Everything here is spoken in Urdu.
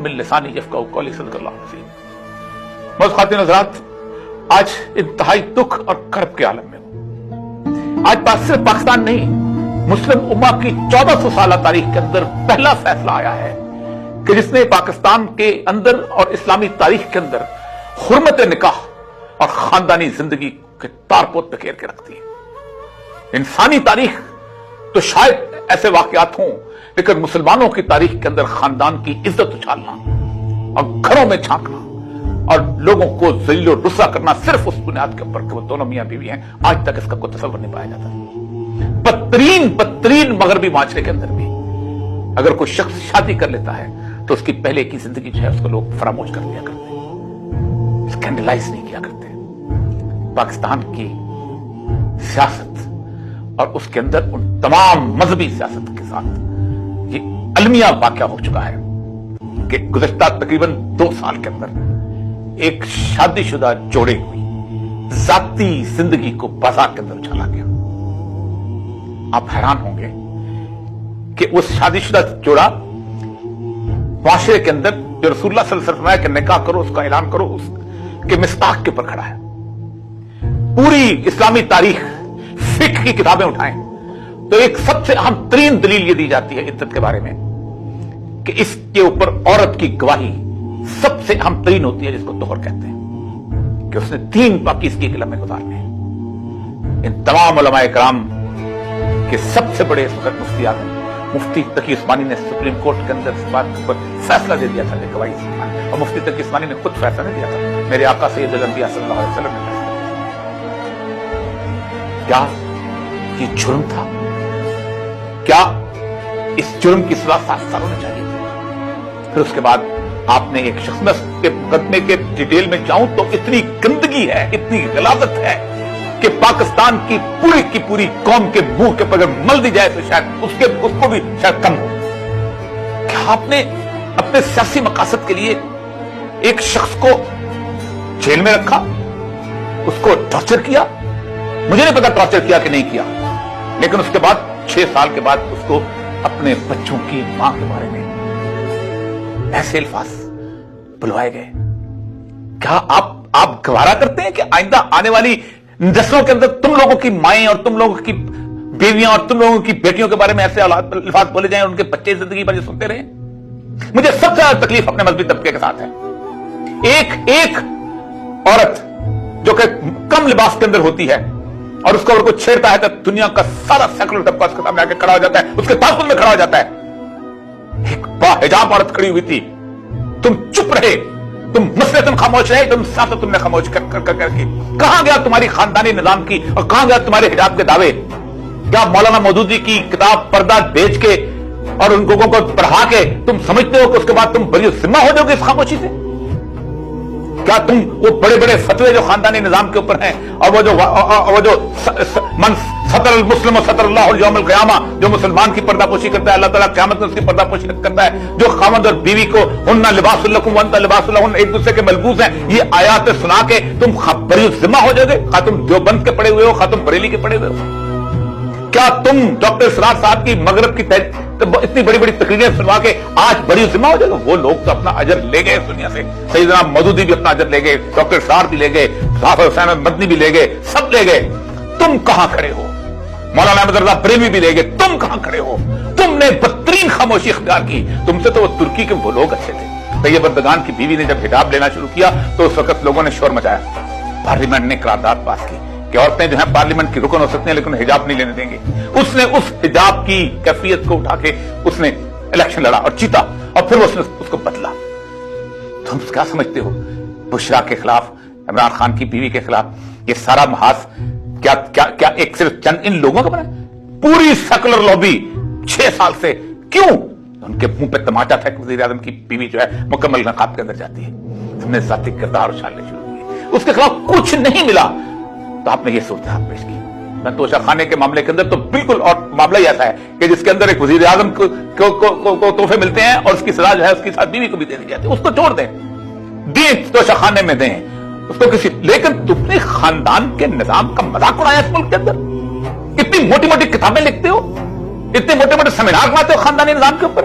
من لسانی یفقهوا قولی صدق اللہ العظیم۔ موعزز خواتین حضرات، آج انتہائی دکھ اور کرب کے عالم میں ہوں۔ آج بات صرف پاکستان نہیں، مسلم امہ کی 1400 سالہ تاریخ کے اندر پہلا فیصلہ آیا ہے کہ جس نے پاکستان کے اندر اور اسلامی تاریخ کے اندر حرمت نکاح اور خاندانی زندگی کے تارپوت پکیر کے رکھ دی۔ انسانی تاریخ تو شاید ایسے واقعات ہوں، لیکن مسلمانوں کی تاریخ کے اندر خاندان کی عزت اچھالنا اور گھروں میں جھانکنا اور لوگوں کو ذلیل و رسوا کرنا صرف اس بنیاد کے اوپر کہ وہ دونوں میاں بیوی ہیں، آج تک اس کا کوئی تصور نہیں پایا جاتا۔ بدترین مغربی معاشرے کے اندر بھی اگر کوئی شخص شادی کر لیتا ہے تو اس کی پہلے کی زندگی جو ہے اس کو لوگ فراموش کر لیا کرتے ہیں، اسکینڈلائز نہیں کیا کرتے۔ پاکستان کی سیاست اور اس کے اندر ان تمام مذہبی سیاست کے ساتھ یہ المیہ واقعہ ہو چکا ہے کہ گزشتہ تقریباً 2 سال کے اندر ایک شادی شدہ جوڑے کی ذاتی زندگی کو بازار کے اندر اچھالا گیا۔ آپ حیران ہوں گے کہ وہ شادی شدہ جوڑا معاشرے کے اندر جو رسول اللہ صلی اللہ علیہ وسلم کہ نکاح کرو، اس کا اعلان کرو، اس کے مصداق کے اوپر کھڑا ہے۔ پوری اسلامی تاریخ، فقہ کی کتابیں اٹھائیں تو ایک سب سے اہم ترین دلیل یہ دی جاتی ہے عدت کے بارے میں کہ اس کے اوپر عورت کی گواہی سب سے اہم ترین ہوتی ہے، جس کو طہر کہتے ہیں، کہ اس نے 3 پاکیزگی کے لمحے گزارنے ہیں۔ ان تمام علماء کرام کہ سب سے بڑے اس وقت مفتی اعظم مفتی تقی عثمانی نے سپریم کورٹ کے اندر اس بات پر فیصلہ دے دیا تھا کہ گواہی سکھانا، اور مفتی تقی عثمانی نے خود فیصلہ نہیں دیا تھا، میرے آقا سید الانبیاء صلی اللہ علیہ وسلم نے فیصلہ دیا۔ کیا یہ جرم تھا؟ کیا اس جرم کی سزا 7 سال ہونا چاہیے تھی؟ پھر اس کے بعد آپ نے ایک شخص، میں کے مقدمے کے ڈیٹیل میں جاؤں تو اتنی گندگی ہے، اتنی غلاظت ہے کہ پاکستان کی پوری قوم کے منہ کے اگر مل دی جائے تو شاید اس کو بھی شاید کم ہو۔ کیا آپ نے اپنے سیاسی مقاصد کے لیے ایک شخص کو جیل میں رکھا، اس کو ٹارچر کیا؟ مجھے نہیں پتا ٹارچر کیا کہ نہیں کیا، لیکن اس کے بعد 6 سال کے بعد اس کو اپنے بچوں کی ماں کے بارے میں ایسے الفاظ بلوائے گئے۔ کیا آپ گوارا کرتے ہیں کہ آئندہ آنے والی نسلوں کے اندر تم لوگوں کی مائیں اور تم لوگوں کی بیویاں اور تم لوگوں کی بیٹیوں کے بارے میں ایسے الفاظ بولے جائیں اور ان کے بچے زندگی پر یہ سنتے رہیں؟ مجھے سب سے زیادہ تکلیف اپنے مذہبی طبقے کے ساتھ ہے۔ ایک عورت جو کہ کم لباس کے اندر ہوتی ہے اور اس کو اگر کوئی چھیڑتا ہے تو دنیا کا سارا سیکولر طبقہ اس کے سامنے آ کے کھڑا ہو جاتا ہے، اس کے تعاقب میں کھڑا ہو جاتا ہے۔ ایک باحجاب عورت کھڑی ہوئی تھی، تم چپ رہے، تم مسلطن خاموش رہے، تم سیاست تم نے خاموش کر کے کہاں گیا تمہاری خاندانی نظام کی اور کہاں گیا تمہارے حجاب کے دعوے؟ کیا مولانا مودودی کی کتاب پردہ بیچ کے اور ان لوگوں کو پڑھا کے تم سمجھتے ہو کہ اس کے بعد تم بری ذمہ ہو جاؤ گے اس خاموشی سے؟ کیا تم وہ بڑے بڑے فتوے جو خاندانی نظام کے اوپر ہیں اور وہ جو من سطر المسلم و سطر اللہ الیوم القیامہ، جو مسلمان کی پردہ پوشی کرتا ہے اللہ تعالیٰ قیامت میں اس کی پردہ پوشی کرتا ہے، جو خاوند اور بیوی کو ہن لباس لکم وانت لباس لہن ایک دوسرے کے ملبوس ہیں، یہ آیات سنا کے تم بری ذمہ ہو جاؤ گے؟ خواہ تم دیوبند کے پڑھے ہوئے ہو، خواہ تم بریلی کے پڑھے ہوئے ہو۔ کیا تم ڈاکٹر اسرار صاحب کی مغرب کی اتنی بڑی بڑی تقریریں سنوا کے آج بری ذمہ ہو جائے گا؟ وہ لوگ تو اپنا اجر لے گئے اس دنیا سے، سیدنا مودودی بھی اپنا اجر لے گئے، ڈاکٹر اسرار بھی لے گئے، ظفر حسین مدنی بھی لے گئے، سب لے گئے۔ تم کہاں کھڑے ہو؟ مولانا احمد رضا بریلوی بھی لے گئے، تم کہاں کھڑے ہو؟ تم نے بدترین خاموشی اختیار کی۔ تم سے تو وہ ترکی کے وہ لوگ اچھے تھے۔ طیب اردگان کی بیوی نے جب حجاب لینا شروع کیا تو اس وقت لوگوں نے شور مچایا، پارلیمنٹ نے قرارداد پاس کی کہ عورتیں جو ہیں پارلیمنٹ کی رکن ہو سکتی ہیں لیکن حجاب نہیں لینے دیں گے۔ اس نے اس حجاب کی کیفیت کو اٹھا کے اس نے الیکشن لڑا اور جیتا، اور پھر اس نے اس کو بدلا۔ تم کیا سمجھتے ہو بشرا کے خلاف، عمران خان کی بیوی کے خلاف یہ سارا محاذ کیا ایک صرف چند ان لوگوں کا بنا؟ پوری سیکولر لابی 6 سال سے کیوں ان کے منہ پہ تماچا تھا کہ وزیر اعظم کی بیوی جو ہے مکمل نقاب کے اندر جاتی ہے؟ تم نے ذاتی کردار اچھالنے شروع کیے، اس کے خلاف کچھ نہیں ملا تو آپ نے یہ صورتحال پیش کی۔ میں توشہ خانے کے معاملے کے اندر تو بالکل اور معاملہ ہی ایسا ہے کہ جس کے اندر ایک وزیر اعظم کو تحفے ملتے ہیں اور اس کی سزا جو ہے اس کی ساتھ بیوی کو بھی دے دی جاتی ہے، اس کو چھوڑ دیں، دیں توشہ خانے میں دیں اس کو کسی، لیکن تم نے خاندان کے نظام کا مذاق اڑایا اس ملک کے اندر۔ اتنی موٹی موٹی کتابیں لکھتے ہو، اتنے موٹے موٹے سیمینار بناتے ہو خاندانی نظام کے اوپر،